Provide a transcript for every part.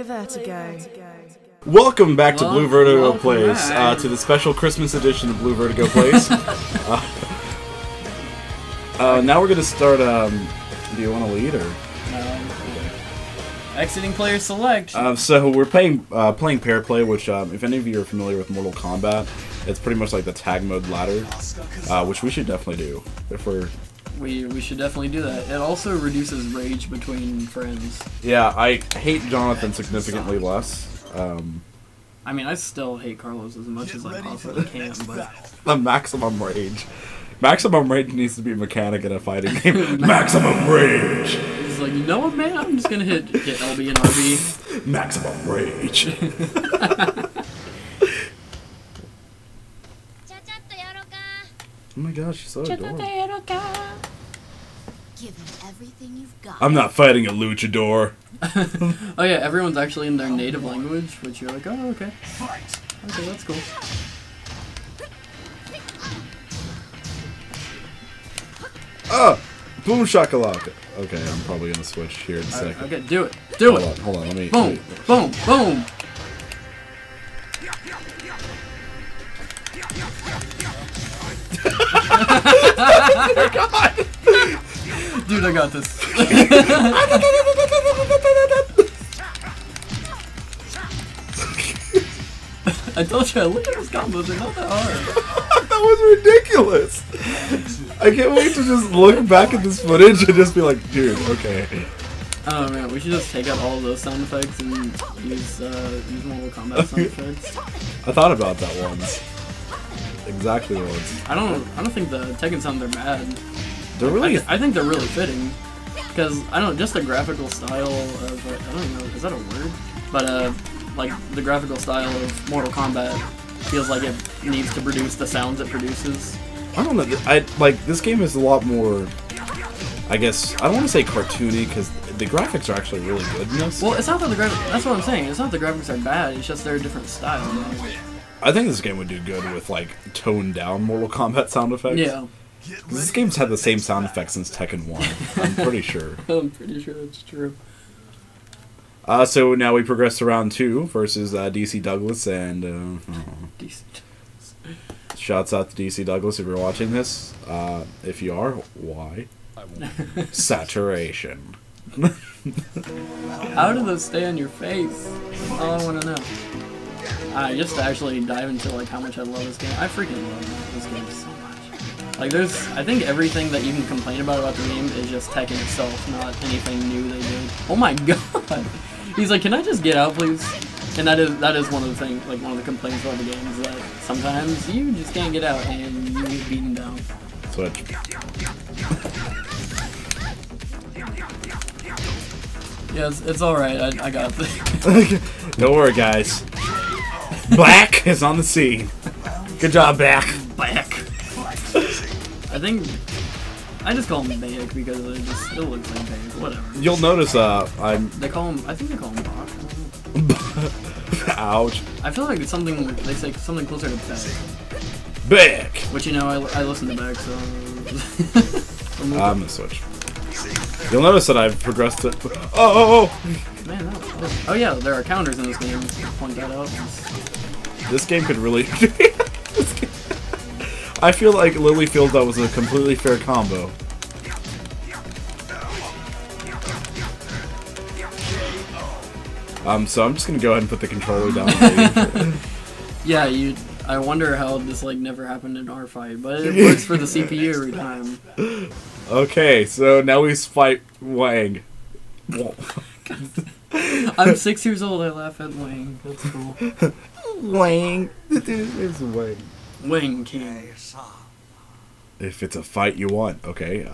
Vertigo. Welcome back to Blue Vertigo Plays, to the special Christmas edition of Blue Vertigo Plays. Now we're going to start, do you want to lead, or? Okay. Exiting player select. So we're playing pair play, which, if any of you are familiar with Mortal Kombat, it's pretty much like the tag mode ladder, which we should definitely do, if we're... We should definitely do that. It also reduces rage between friends. Yeah, I hate Jonathan significantly less. I mean, I still hate Carlos as much as I possibly can, but... The maximum rage. Maximum rage needs to be a mechanic in a fighting game. Maximum rage! He's like, you know what, man? I'm just gonna hit LB and RB. Maximum rage. Oh my gosh, she's so adorable. Give him everything you've got. I'm not fighting a luchador. Oh yeah, everyone's actually in their native language, which you're like, oh, okay. Okay, that's cool. Boom shakalaka. Okay, I'm probably gonna switch here in a second. Okay, do it. Do it. Hold on, let me... Boom, boom, boom. Dear God! Dude, I got this. I told you, look at those combos, they're not that hard. That was ridiculous! I can't wait to just look back at this footage and just be like, dude, okay. Oh man, we should just take out all of those sound effects and use Mortal Kombat sound effects. I thought about that once. Exactly once. I don't think the Tekken sounds are bad. They're really... I think they're really fitting. Because, I don't know, just the graphical style of, I don't know, is that a word? But, like, the graphical style of Mortal Kombat feels like it needs to produce the sounds it produces. I don't know, like, this game is a lot more, I guess, I don't want to say cartoony, because the graphics are actually really good in this. Well, it's not that the graphics, that's what I'm saying, it's not the graphics are bad, it's just they're a different style. I think this game would do good with, like, toned down Mortal Kombat sound effects. Yeah. This game's had the same sound effects since Tekken 1, I'm pretty sure. I'm pretty sure that's true. So now we progress to round 2 versus DC Douglas and... DC. Shouts out to DC Douglas if you're watching this. If you are, why? Saturation. How do those stay on your face? That's all I want to know. Just to actually dive into like how much I love this game. I freaking love this game so much. Like I think everything that you can complain about the game is just Tekken itself, not anything new they did. Oh my god! He's like, can I just get out, please? And that is one of the things, like one of the complaints about the game is that sometimes you just can't get out and you get beaten down. Switch. Yeah, it's alright, I got this. Don't worry, guys. Black is on the scene. Good job, Black. I think I just call him Bayek because it just still looks like Bayek. Whatever. You'll notice I think they call him Bach. Ouch. I feel like it's something they say something closer to Beck. Back. Which you know I listen to Beck, so I'm gonna switch. You'll notice that I've progressed to... Oh! Man, oh yeah, there are counters in this game. Point that out. This game could really... I feel like Lily feels that was a completely fair combo. So I'm just gonna go ahead and put the controller down. Yeah, I wonder how this like never happened in our fight, but it works for the CPU every time. Okay, so now we fight Wang. I'm 6 years old. I laugh at Wang. That's cool. Wang. It's Wang. Wang King. If it's a fight you want, okay.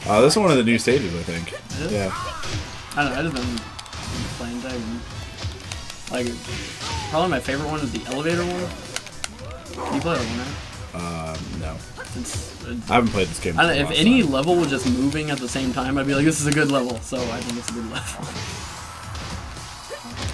This is one of the new stages, I think. Yeah. I don't know. I just been playing Tekken. Like, probably my favorite one is the elevator one. You play that one, right? No. It's I haven't played this game. I don't know, if any level was just moving at the same time, I'd be like, this is a good level. So I think it's a good level.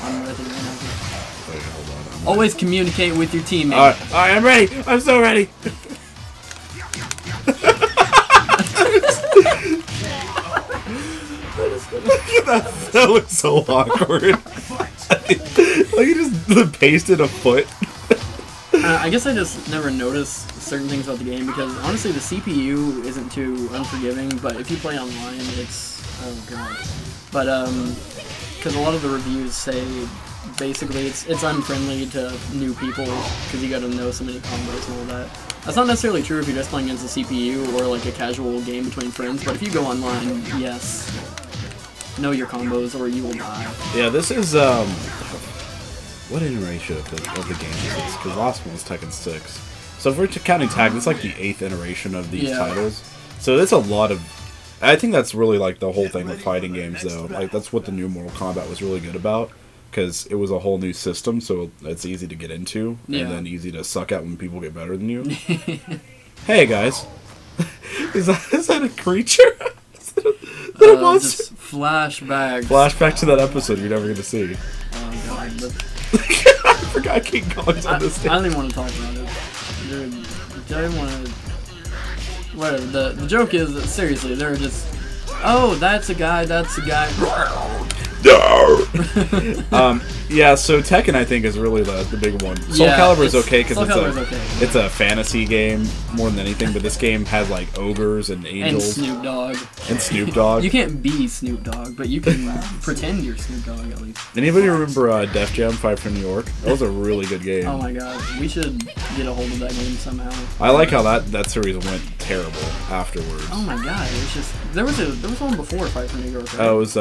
I'm ready right now. Wait, hold on. Always communicate with your teammate. Alright, I'm ready! I'm so ready! that looks so awkward. Like he just pasted a foot. I guess I just never noticed certain things about the game because honestly the CPU isn't too unforgiving, but if you play online it's, oh god. But because a lot of the reviews say basically it's unfriendly to new people because you gotta know so many combos and all that. That's not necessarily true if you're just playing against a CPU or like a casual game between friends, but if you go online, yes, know your combos or you will die. Yeah, this is what iteration of the game is this? Because the last one was Tekken 6. So if we're counting Tag, it's like the 8th iteration of these titles. So it's a lot of. I think that's really like the whole thing with fighting games, though. Like that's what the new Mortal Kombat was really good about, because it was a whole new system, so it's easy to get into, and then easy to suck at when people get better than you. Hey guys, is that a creature? Is that a monster? Just flashback. Flashback to that episode you're never gonna see. Oh god. But I forgot King Kong's on this stage. I don't even want to talk about it. Dude, I don't want to. Whatever. The joke is that seriously, they're just. Oh, that's a guy. That's a guy. Yeah, so Tekken I think is really the big one. Soul Calibur is okay because it's a fantasy game more than anything, but this game has like ogres and angels. And Snoop Dogg. You can't be Snoop Dogg, but you can pretend you're Snoop Dogg at least. Anybody remember Def Jam Fight for New York? That was a really good game. Oh my god, we should get a hold of that game somehow. I like how that series went terrible afterwards. Oh my god, it was just there was one before Fight for New York. Right? Oh, it was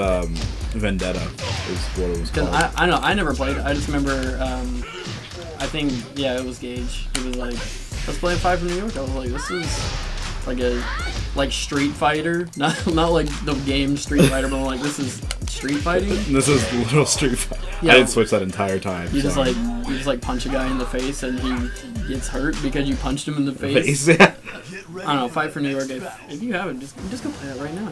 Vendetta is what it was called. I know I never played it. I just remember I think it was Gage. It was like, let's play Fight for New York. I was like, this is like Street Fighter, not like the game Street Fighter, but like this is street fighting. This is little Street Fighter. Yeah, I didn't switch that entire time. You just like punch a guy in the face and he gets hurt because you punched him in the face. Yeah. I don't know. Fight for New York. If you haven't, just go play it right now.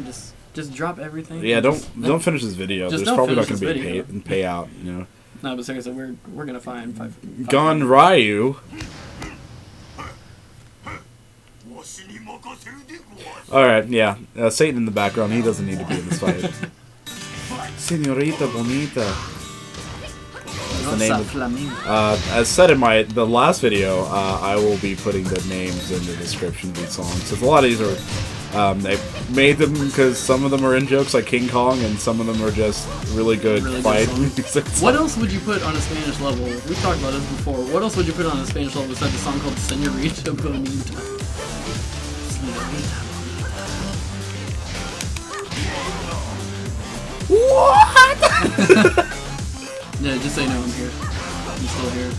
Just drop everything. Yeah, don't finish this video. There's probably not going to be a payout, you know. No, but seriously, we're gonna find five Gon Ryu. Alright, yeah. Satan in the background, he doesn't need to be in this fight. Señorita Bonita. The name of, as said in the last video, I will be putting the names in the description of these songs. So a lot of these are, they made them because some of them are in jokes like King Kong, and some of them are just really good fight music. What else would you put on a Spanish level? We've talked about this before. What else would you put on a Spanish level besides a song called Señorita Bonita? What? Yeah, just so you know I'm here. I'm still here.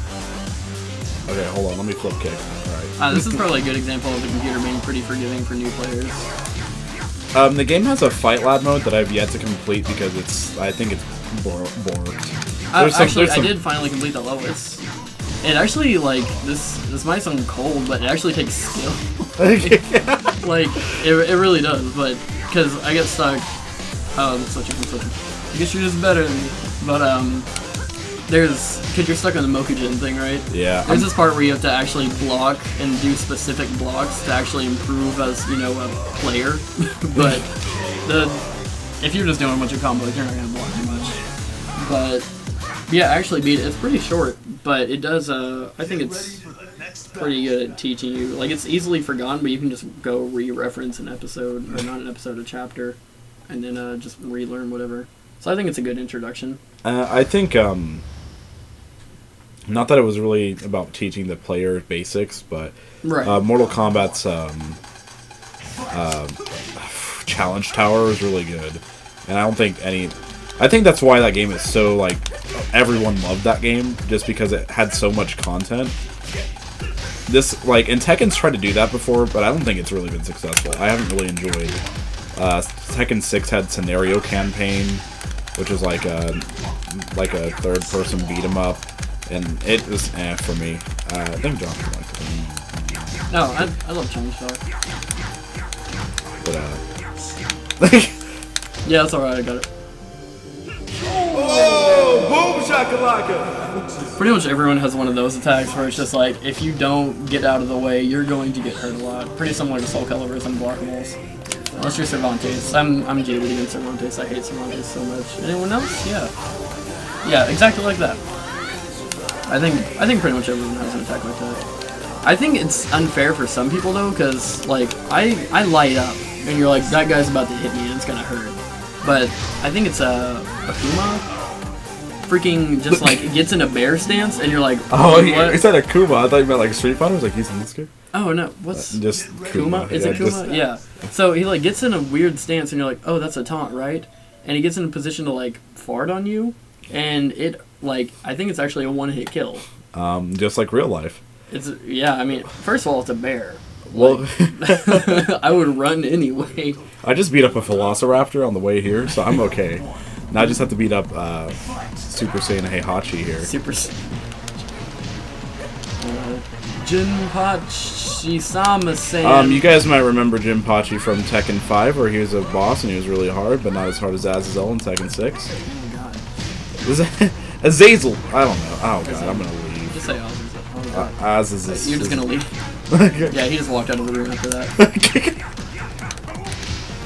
Okay, hold on. Let me flip kick. Alright. This is probably a good example of the computer being pretty forgiving for new players. The game has a Fight Lab mode that I've yet to complete because I think it's bored. Actually, I did finally complete that level. It actually, like, this might sound cold, but it actually takes skill. Like, it really does, but, because I get stuck. Oh, I'm switching. I guess you're just better than me. But, because you're stuck on the Mokujin thing, right? Yeah. There's this part where you have to actually block and do specific blocks to actually improve as, you know, a player. But, if you're just doing a bunch of combos, you're not going to block too much. But, yeah, actually beat it. It's pretty short, but it does, I think it's pretty good at teaching you. Like, it's easily forgotten, but you can just go re-reference an episode, or not an episode, a chapter, and then just relearn whatever. So I think it's a good introduction. I think, not that it was really about teaching the player basics, but Mortal Kombat's Challenge Tower is really good. And I don't think I think that's why that game is so, like, everyone loved that game, just because it had so much content. This, like, and Tekken's tried to do that before, but I don't think it's really been successful. I haven't really enjoyed. Tekken 6 had Scenario Campaign, which is like a third-person beat-em-up, and it was for me. I think John liked it. No, I love Challenge Tower. But yeah, that's alright. I got it. Oh, boom shakalaka! Pretty much everyone has one of those attacks where it's just like, if you don't get out of the way, you're going to get hurt a lot. Pretty similar to Soul Calibur's Unblockables. Unless you're Cervantes. I'm jaded against Cervantes. I hate Cervantes so much. Anyone else? Yeah. Yeah, exactly like that. I think pretty much everyone has an attack like that. I think it's unfair for some people though, because like I light up and you're like, that guy's about to hit me and it's gonna hurt. But I think it's Akuma freaking just like gets in a bear stance and you're like, oh, what? He said Akuma. I thought you meant like Street Fighter. I was like, he's in this game. Oh no, what's just Kuma? Is it Kuma? Yeah. So he like gets in a weird stance and you're like, oh, that's a taunt, right? And he gets in a position to like fart on you, and it like I think it's actually a one-hit kill. Just like real life. It's yeah. I mean, first of all, it's a bear. Well, like, I would run anyway. I just beat up a Velociraptor on the way here, so I'm okay. Now I just have to beat up Super Saiyan Heihachi here. Super Jinpachi-sama-san. You guys might remember Jinpachi from Tekken 5, where he was a boss and he was really hard, but not as hard as Azazel in Tekken 6. Oh god. Was it Azazel? I don't know. Oh god, I'm gonna leave. Just say Azazel. Oh god. Azazel. You're just gonna leave? Yeah, he just walked out of the room after that.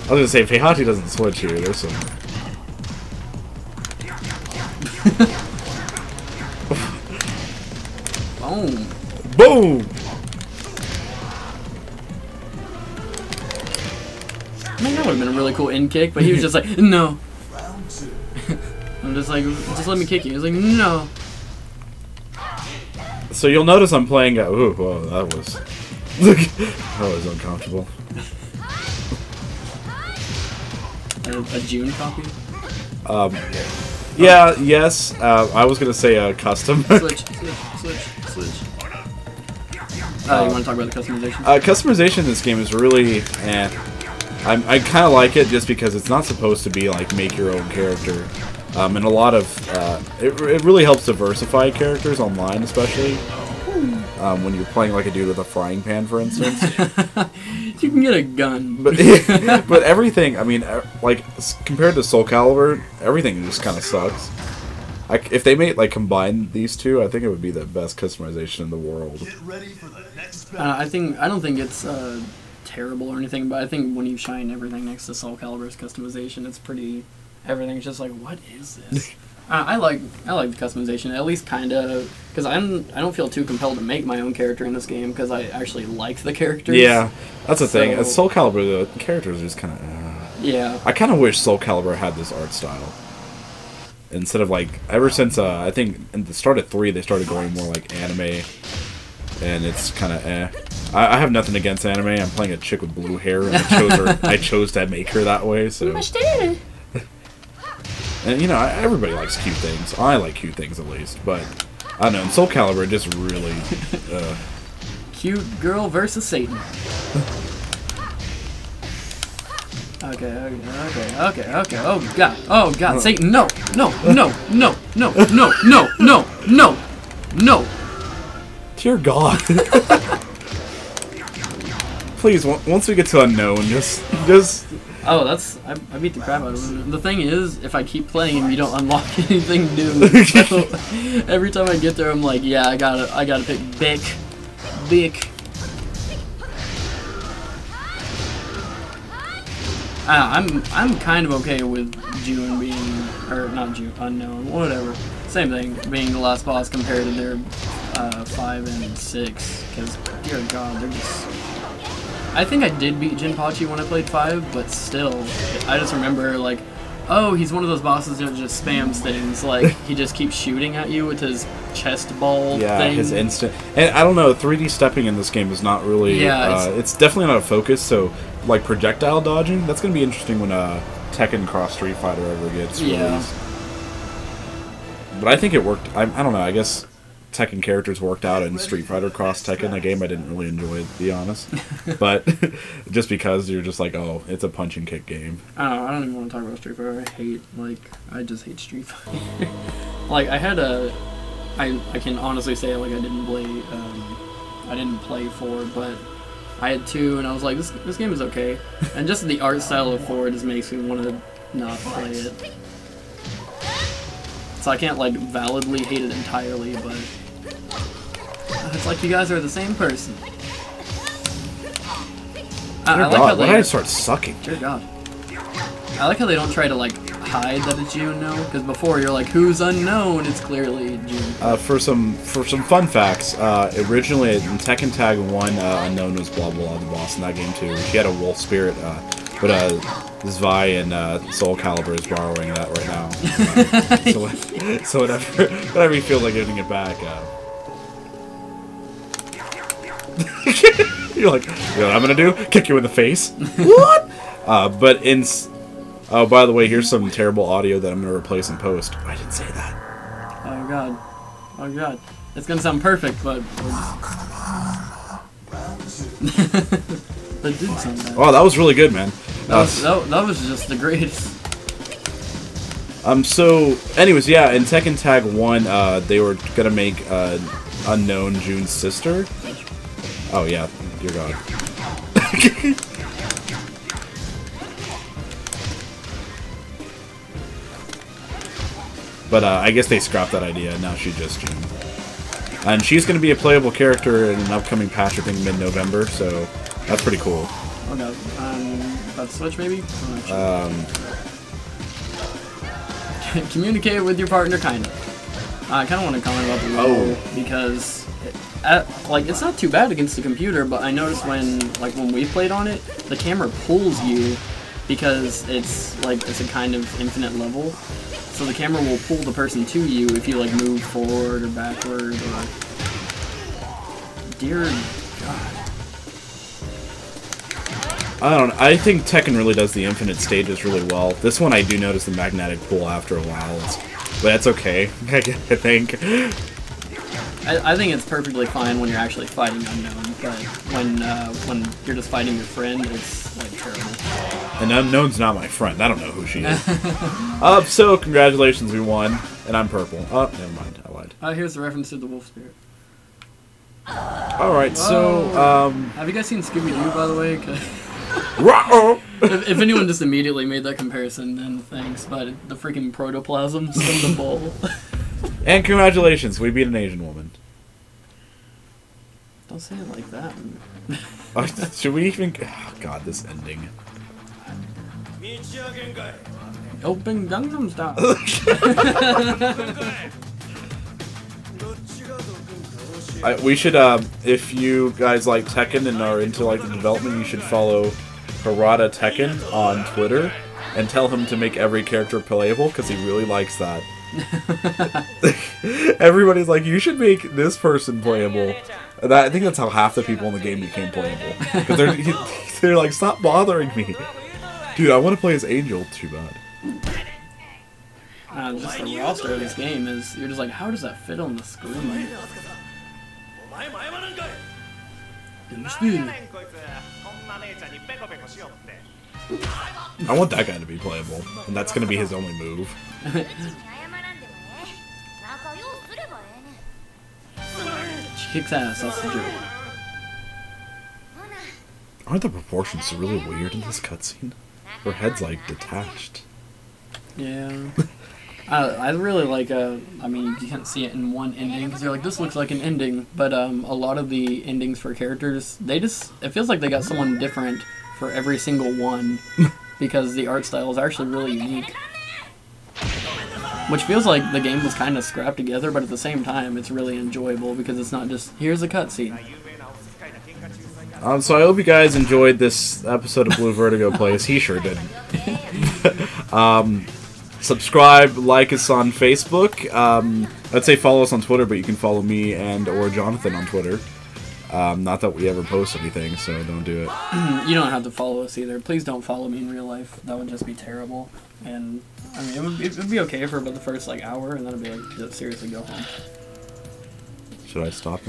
I was gonna say, if Heihachi doesn't switch here, there's some... Boom. Boom! Man, that would have been a really cool in kick, but he was just like, no. I'm just like, just let me kick you. He's like, no. So you'll notice I'm playing... ooh, whoa, that was... that was uncomfortable. A June copy? Yeah, yes. I was gonna say custom. Switch. You want to talk about the customization? Customization in this game is really... I kind of like it just because it's not supposed to be like make your own character. And a lot of... it really helps diversify characters online, especially. When you're playing like a dude with a frying pan, for instance. You can get a gun. But but everything, I mean, like, compared to Soul Calibur, everything just kind of sucks. If they made, like, combine these two, I think it would be the best customization in the world. I don't think it's terrible or anything, but I think when you shine everything next to Soul Calibur's customization, it's pretty... Everything's just like, what is this? I like the customization, at least kind of, because I don't feel too compelled to make my own character in this game because I actually like the characters. Yeah, that's the thing. At Soul Calibur, the characters are just kind of. Yeah. I kind of wish Soul Calibur had this art style. Instead of like, ever since I think in the start of 3, they started going more like anime, and it's kind of I have nothing against anime. I'm playing a chick with blue hair, and I chose to make her that way. So. And, you know, everybody likes cute things. I like cute things, at least. But, I don't know, in Soul Calibur, just really... Cute girl versus Satan. Okay. Oh, God. Satan, no. Dear God. Please, once we get to unknown, just... Oh, I beat the crap out of him. The thing is, if I keep playing him, you don't unlock anything new. So every time I get there, I'm like, yeah, I gotta pick Bic. I'm kind of okay with June being, or not June, unknown, whatever. Same thing, being the last boss compared to their 5 and 6, because dear God, they're just. I think I did beat Jinpachi when I played 5, but still, I just remember, like, oh, he's one of those bosses that just spams things. Like, he just keeps shooting at you with his chest ball thing. Yeah, his instant... And I don't know, 3D stepping in this game is not really... Yeah, it's definitely not a focus, so, like, projectile dodging, that's going to be interesting when Tekken Cross Street Fighter ever gets released. Yeah. But I think it worked... I don't know, I guess... Tekken characters worked out in Street Fighter Cross Tekken, a game I didn't really enjoy, to be honest. But just because you're just like, oh, it's a punch and kick game. I don't even want to talk about Street Fighter. I just hate Street Fighter. Like, I can honestly say, like, I didn't play 4, but I had 2, and I was like, this game is okay. And just the art style of 4 just makes me want to not play it. So I can't, like, validly hate it entirely, but it's like you guys are the same person. I like how why did I start sucking? Dear God. I like how they don't try to like hide that it's you, no? Because before you're like, who's unknown? It's clearly June. For some fun facts, originally in Tekken Tag 1, Unknown was blah blah the boss in that game too. She had a wolf spirit, but Zvi and Soul Calibur is borrowing that right now. So whenever you feel like getting it back, you're like, you know what I'm gonna do? Kick you in the face. What? But in oh, by the way, here's some terrible audio that I'm gonna replace in post. I didn't say that. Oh God. Oh God. It's gonna sound perfect, but that did sound bad. Oh, that was really good, man. That was just the greatest. So, anyways, yeah, in Tekken Tag 1, they were gonna make Unknown June's sister. Oh yeah, dear God. But I guess they scrapped that idea, and now she's just June. And she's going to be a playable character in an upcoming patch, I think, mid-November, so that's pretty cool. Oh no, about to Switch maybe? Communicate with your partner, kind of. I kind of want to comment about the roll, because like it's not too bad against the computer, but I noticed when we played on it, the camera pulls you because it's a kind of infinite level. So the camera will pull the person to you if you like move forward or backward or... Dear God. I don't know. I think Tekken really does the infinite stages really well. This one I do notice the magnetic pull after a while, but that's okay, I think. I think it's perfectly fine when you're actually fighting Unknown, but when you're just fighting your friend, it's like terrible. And Unknown's not my friend. I don't know who she is. So congratulations, we won, and I'm purple. Oh, never mind. I lied. Here's the reference to the wolf spirit. All right, so have you guys seen Scooby-Doo, by the way? if if anyone just immediately made that comparison, then thanks. But the freaking protoplasm from the bowl. And congratulations, we beat an Asian woman. Don't say it like that. Should we even... Oh, God, this ending. Open Gangnam Style. We should, if you guys like Tekken and are into like the development, you should follow Harada Tekken on Twitter and tell him to make every character playable because he really likes that. Everybody's like, you should make this person playable. And I think that's how half the people in the game became playable. Because they're like, stop bothering me. Dude, I want to play as Angel. Too bad. Just the roster of this game is, you're just like, how does that fit on the screen? I want that guy to be playable, and that's going to be his only move. She kicks ass, that's the joke. Aren't the proportions really weird in this cutscene? Her head's like detached. Yeah. I really like, I mean, you can't see it in one ending, because you're like, this looks like an ending, but a lot of the endings for characters, it feels like they got someone different for every single one, because the art style is actually really unique. Which feels like the game was kind of scrapped together, but at the same time, it's really enjoyable, because it's not just, here's a cutscene. So I hope you guys enjoyed this episode of Blue Vertigo Plays. He sure did. Subscribe, like us on Facebook. I'd say follow us on Twitter, but you can follow me and or Jonathan on Twitter. Not that we ever post anything, so don't do it. You don't have to follow us either. Please don't follow me in real life. That would just be terrible. And I mean, it would be okay for about the first like hour, and then it'd be like, seriously, go home. Should I stop?